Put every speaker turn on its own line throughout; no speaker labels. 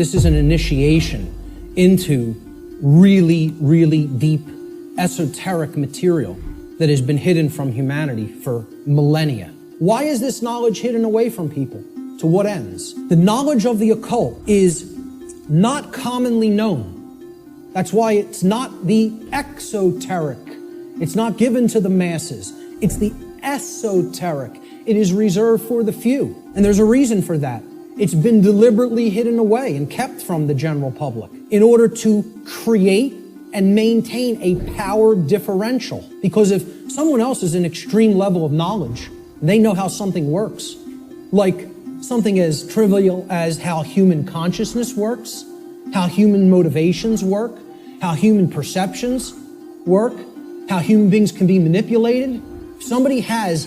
This is an initiation into really, really deep esoteric material that has been hidden from humanity for millennia. Why is this knowledge hidden away from people? To what ends? The knowledge of the occult is not commonly known. That's why it's not the exoteric. It's not given to the masses. It's the esoteric. It is reserved for the few. And there's a reason for that. It's been deliberately hidden away and kept from the general public in order to create and maintain a power differential. Because if someone else is an extreme level of knowledge, they know how something works, like something as trivial as how human consciousness works, how human motivations work, how human perceptions work, how human beings can be manipulated. If somebody has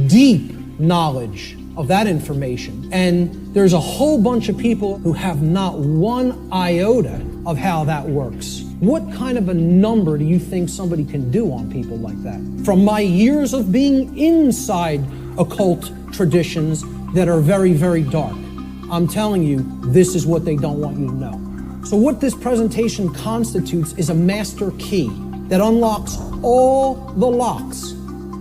deep knowledge of that information, and there's a whole bunch of people who have not one iota of how that works. What kind of a number do you think somebody can do on people like that? From my years of being inside occult traditions that are very, very dark, I'm telling you, this is what they don't want you to know. So what this presentation constitutes is a master key that unlocks all the locks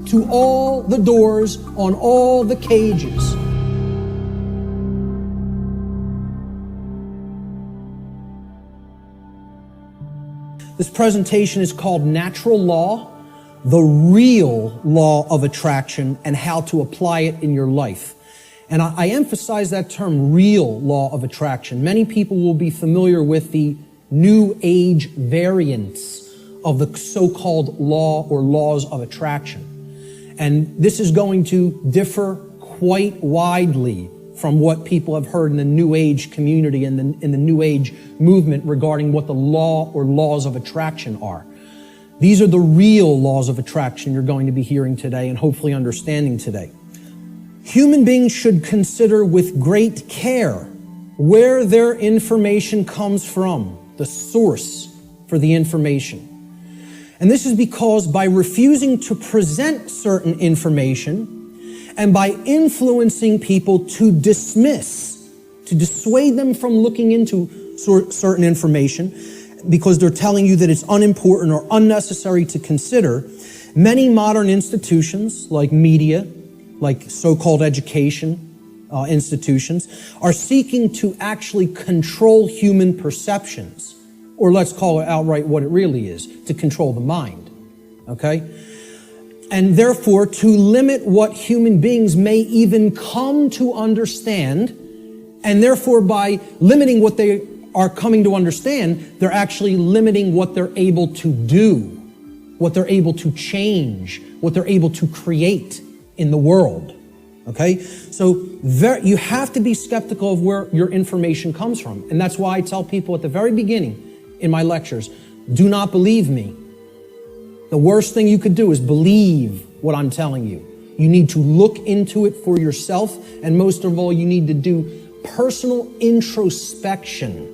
to all the doors on all the cages. This presentation is called Natural Law, the Real Law of Attraction, and how to apply it in your life. And I emphasize that term, real law of attraction. Many people will be familiar with the New Age variants of the so-called law or laws of attraction. And this is going to differ quite widely from what people have heard in the New Age community and in the New Age movement regarding what the law or laws of attraction are. These are the real laws of attraction you're going to be hearing today and hopefully understanding today. Human beings should consider with great care where their information comes from, the source for the information. And this is because by refusing to present certain information and by influencing people to dismiss, to dissuade them from looking into certain information because they're telling you that it's unimportant or unnecessary to consider, many modern institutions like media, like so-called education institutions, are seeking to actually control human perceptions, or let's call it outright what it really is, to control the mind, okay? And therefore, to limit what human beings may even come to understand, and therefore by limiting what they are coming to understand, they're actually limiting what they're able to do, what they're able to change, what they're able to create in the world, okay? So you have to be skeptical of where your information comes from. And that's why I tell people at the very beginning in my lectures, do not believe me. The worst thing you could do is believe what I'm telling you. You need to look into it for yourself, and most of all, you need to do personal introspection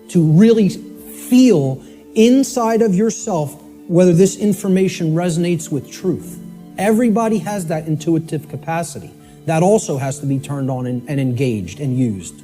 to really feel inside of yourself whether this information resonates with truth. Everybody has that intuitive capacity. That also has to be turned on and engaged and used.